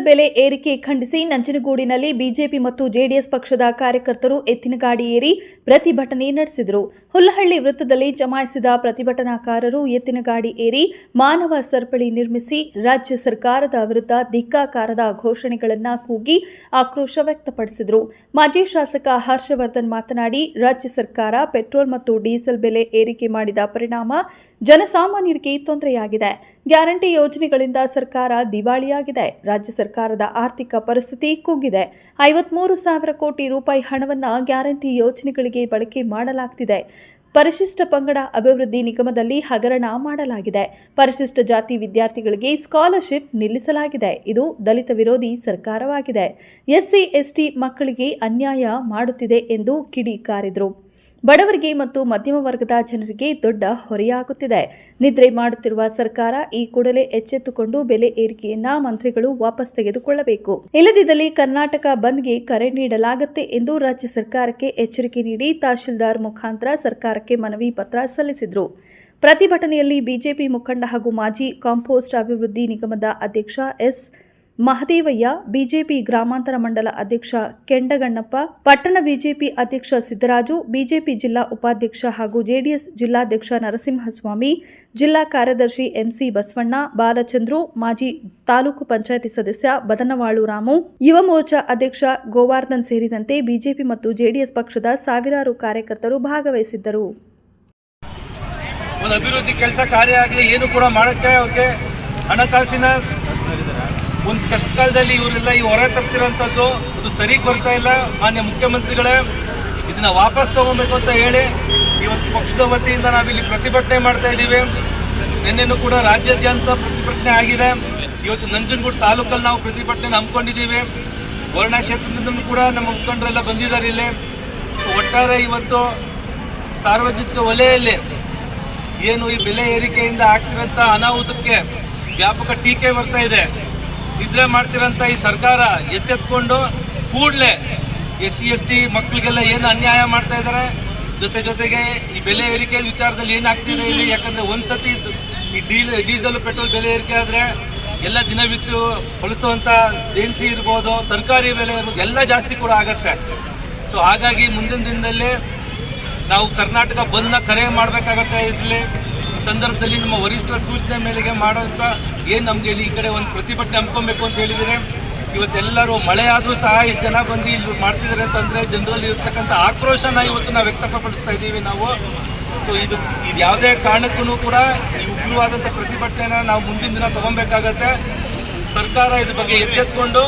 ಬೆಲೆ ಏರಿಕೆ ಖಂಡಿಸಿ ನಂಜನಗೂಡಿನಲ್ಲಿ ಬಿಜೆಪಿ ಮತ್ತು ಜೆಡಿಎಸ್ ಪಕ್ಷದ ಕಾರ್ಯಕರ್ತರು ಎತ್ತಿನ ಗಾಡಿ ಏರಿ ಪ್ರತಿಭಟನೆ ನಡೆಸಿದರು. ಹುಲ್ಲಹಳ್ಳಿ ವೃತ್ತದಲ್ಲಿ ಜಮಾಯಿಸಿದ ಪ್ರತಿಭಟನಾಕಾರರು ಎತ್ತಿನ ಗಾಡಿ ಏರಿ ಮಾನವ ಸರಪಳಿ ನಿರ್ಮಿಸಿ ರಾಜ್ಯ ಸರ್ಕಾರದ ವಿರುದ್ಧ ಧಿಕ್ಕಾಕಾರದ ಘೋಷಣೆಗಳನ್ನು ಕೂಗಿ ಆಕ್ರೋಶ ವ್ಯಕ್ತಪಡಿಸಿದರು. ಮಾಜಿ ಶಾಸಕ ಹರ್ಷವರ್ಧನ್ ಮಾತನಾಡಿ, ರಾಜ್ಯ ಸರ್ಕಾರ ಪೆಟ್ರೋಲ್ ಮತ್ತು ಡೀಸೆಲ್ ಬೆಲೆ ಏರಿಕೆ ಮಾಡಿದ ಪರಿಣಾಮ ಜನಸಾಮಾನ್ಯರಿಗೆ ತೊಂದರೆಯಾಗಿದೆ. ಗ್ಯಾರಂಟಿ ಯೋಜನೆಗಳಿಂದ ಸರ್ಕಾರ ದಿವಾಳಿಯಾಗಿದೆ. ರಾಜ್ಯ ಸರ್ಕಾರದ ಆರ್ಥಿಕ ಪರಿಸ್ಥಿತಿ ಕುಗ್ಗಿದೆ. 53,000 ಕೋಟಿ ರೂಪಾಯಿ ಹಣವನ್ನು ಗ್ಯಾರಂಟಿ ಯೋಜನೆಗಳಿಗೆ ಬಳಕೆ ಮಾಡಲಾಗುತ್ತಿದೆ. ಪರಿಶಿಷ್ಟ ಪಂಗಡ ಅಭಿವೃದ್ಧಿ ನಿಗಮದಲ್ಲಿ ಹಗರಣ ಮಾಡಲಾಗಿದೆ. ಪರಿಶಿಷ್ಟ ಜಾತಿ ವಿದ್ಯಾರ್ಥಿಗಳಿಗೆ ಸ್ಕಾಲರ್ಶಿಪ್ ನಿಲ್ಲಿಸಲಾಗಿದೆ. ಇದು ದಲಿತ ವಿರೋಧಿ ಸರ್ಕಾರವಾಗಿದೆ. ಎಸ್ಸಿ ಎಸ್ಟಿ ಮಕ್ಕಳಿಗೆ ಅನ್ಯಾಯ ಮಾಡುತ್ತಿದೆ ಎಂದು ಕಿಡಿಕಾರಿದರು. ಬಡವರಿಗೆ ಮತ್ತು ಮಧ್ಯಮ ವರ್ಗದ ಜನರಿಗೆ ದೊಡ್ಡ ಹೊರೆಯಾಗುತ್ತಿದೆ. ನಿದ್ರೆ ಮಾಡುತ್ತಿರುವ ಸರ್ಕಾರ ಈ ಕೂಡಲೇ ಎಚ್ಚೆತ್ತುಕೊಂಡು ಬೆಲೆ ಏರಿಕೆಯನ್ನ ಮಂತ್ರಿಗಳು ವಾಪಸ್ ತೆಗೆದುಕೊಳ್ಳಬೇಕು. ಇಲ್ಲದಿದ್ದಲ್ಲಿ ಕರ್ನಾಟಕ ಬಂದ್ಗೆ ಕರೆ ನೀಡಲಾಗುತ್ತೆ ಎಂದು ರಾಜ್ಯ ಸರ್ಕಾರಕ್ಕೆ ಎಚ್ಚರಿಕೆ ನೀಡಿ ತಹಶೀಲ್ದಾರ್ ಮುಖಾಂತರ ಸರ್ಕಾರಕ್ಕೆ ಮನವಿ ಪತ್ರ ಸಲ್ಲಿಸಿದರು. ಪ್ರತಿಭಟನೆಯಲ್ಲಿ ಬಿಜೆಪಿ ಮುಖಂಡ ಹಾಗೂ ಮಾಜಿ ಕಾಂಪೋಸ್ಟ್ ಅಭಿವೃದ್ಧಿ ನಿಗಮದ ಅಧ್ಯಕ್ಷ ಎಸ್ ಮಹದೇವಯ್ಯ, ಬಿಜೆಪಿ ಗ್ರಾಮಾಂತರ ಮಂಡಲ ಅಧ್ಯಕ್ಷ ಕೆಂಡಗಣ್ಣಪ್ಪ, ಪಟ್ಟಣ ಬಿಜೆಪಿ ಅಧ್ಯಕ್ಷ ಸಿದ್ದರಾಜು, ಬಿಜೆಪಿ ಜಿಲ್ಲಾ ಉಪಾಧ್ಯಕ್ಷ ಹಾಗೂ ಜೆಡಿಎಸ್ ಜಿಲ್ಲಾಧ್ಯಕ್ಷ ನರಸಿಂಹಸ್ವಾಮಿ, ಜಿಲ್ಲಾ ಕಾರ್ಯದರ್ಶಿ ಎಂಸಿ ಬಸವಣ್ಣ, ಬಾಲಚಂದ್ರು, ಮಾಜಿ ತಾಲೂಕು ಪಂಚಾಯಿತಿ ಸದಸ್ಯ ಬದನವಾಳು ರಾಮು, ಯುವ ಮೋರ್ಚಾ ಅಧ್ಯಕ್ಷ ಗೋವರ್ಧನ್ ಸೇರಿದಂತೆ ಬಿಜೆಪಿ ಮತ್ತು ಜೆಡಿಎಸ್ ಪಕ್ಷದ ಸಾವಿರಾರು ಕಾರ್ಯಕರ್ತರು ಭಾಗವಹಿಸಿದ್ದರು. ಅಭಿವೃದ್ಧಿ ಕೆಲಸ ಕಾರ್ಯ ಆಗಲಿ ಏನು ಕೂಡ ಮಾಡೋಕ್ಕೆ ಅವ್ರಿಗೆ ಹಣಕಾಸಿನ ಒಂದು ಕಷ್ಟ ಕಾಲದಲ್ಲಿ ಇವರೆಲ್ಲ ಈ ಹೊರ ತರ್ತಿರೋಂಥದ್ದು ಅದು ಸರಿಗೆ ಬರ್ತಾ ಇಲ್ಲ. ಮಾನ್ಯ ಮುಖ್ಯಮಂತ್ರಿಗಳೇ, ಇದನ್ನ ವಾಪಸ್ ತಗೊಬೇಕು ಅಂತ ಹೇಳಿ ಇವತ್ತು ಪಕ್ಷದ ವತಿಯಿಂದ ನಾವಿಲ್ಲಿ ಪ್ರತಿಭಟನೆ ಮಾಡ್ತಾ ಇದ್ದೀವಿ. ನಿನ್ನೆನೂ ಕೂಡ ರಾಜ್ಯಾದ್ಯಂತ ಪ್ರತಿಭಟನೆ ಆಗಿದೆ. ಇವತ್ತು ನಂಜನಗೂಡು ತಾಲೂಕಲ್ಲಿ ನಾವು ಪ್ರತಿಭಟನೆ ಹಮ್ಮಿಕೊಂಡಿದ್ದೀವಿ. ವರ್ಣ ಕ್ಷೇತ್ರದಿಂದ ಕೂಡ ನಮ್ಮ ಮುಖಂಡರೆಲ್ಲ ಬಂದಿದ್ದಾರೆ ಇಲ್ಲಿ. ಒಟ್ಟಾರೆ ಇವತ್ತು ಸಾರ್ವಜನಿಕ ವಲಯದಲ್ಲಿ ಏನು ಈ ಬೆಲೆ ಏರಿಕೆಯಿಂದ ಆಗ್ತಿರೋಂಥ ಅನಾಹುತಕ್ಕೆ ವ್ಯಾಪಕ ಟೀಕೆ ಬರ್ತಾ ಇದೆ. ನಿದ್ರೆ ಮಾಡ್ತಿರೋಂಥ ಈ ಸರ್ಕಾರ ಎಚ್ಚೆತ್ಕೊಂಡು ಕೂಡಲೇ SC ST ಮಕ್ಕಳಿಗೆಲ್ಲ ಏನು ಅನ್ಯಾಯ ಮಾಡ್ತಾ ಇದ್ದಾರೆ, ಜೊತೆಗೆ ಈ ಬೆಲೆ ಏರಿಕೆ ವಿಚಾರದಲ್ಲಿ ಏನಾಗ್ತಿದೆ ಇಲ್ಲಿ. ಯಾಕಂದರೆ ಒಂದ್ಸತಿ ಈ ಡೀಸೆಲ್ ಪೆಟ್ರೋಲ್ ಬೆಲೆ ಏರಿಕೆ ಆದರೆ ಎಲ್ಲ ದಿನವಿತ್ತು ಬಳಸುವಂಥ ದಿನಸಿ ಇರ್ಬೋದು, ತರಕಾರಿ ಬೆಲೆ ಇರ್ಬೋದು, ಎಲ್ಲ ಜಾಸ್ತಿ ಕೂಡ ಆಗುತ್ತೆ. ಸೊ ಹಾಗಾಗಿ ಮುಂದಿನ ದಿನದಲ್ಲಿ ನಾವು ಕರ್ನಾಟಕ ಬಂದ್ನ ಕರೆ ಮಾಡಬೇಕಾಗತ್ತೆ. ಇಲ್ಲಿ ಸಂದರ್ಭದಲ್ಲಿ ನಮ್ಮ ವರಿಷ್ಠರ ಸೂಚನೆ ಮೇಲೆಗೆ ಮಾಡೋಂಥ ಏನು ನಮಗೆ ಈ ಕಡೆ ಒಂದು ಪ್ರತಿಭಟನೆ ಹಮ್ಮಿಕೊಬೇಕು ಅಂತ ಹೇಳಿದರೆ, ಇವತ್ತೆಲ್ಲರೂ ಮಳೆ ಆದರೂ ಸಹ ಇಷ್ಟು ಜನ ಬಂದು ಇಲ್ಲಿ ಮಾಡ್ತಿದ್ದಾರೆ ಅಂತಂದರೆ ಜನರಲ್ಲಿ ಇರ್ತಕ್ಕಂಥ ಆಕ್ರೋಶನ ಇವತ್ತು ನಾವು ವ್ಯಕ್ತಪಡಿಸ್ತಾ ಇದ್ದೀವಿ ನಾವು. ಸೊ ಇದು ಯಾವುದೇ ಕಾರಣಕ್ಕೂ ಕೂಡ ಈ ಉಗ್ರವಾದಂಥ ಪ್ರತಿಭಟನೆನ ನಾವು ಮುಂದಿನ ದಿನ ತಗೊಬೇಕಾಗತ್ತೆ. ಸರ್ಕಾರ ಇದ್ರ ಬಗ್ಗೆ ಎಚ್ಚೆತ್ಕೊಂಡು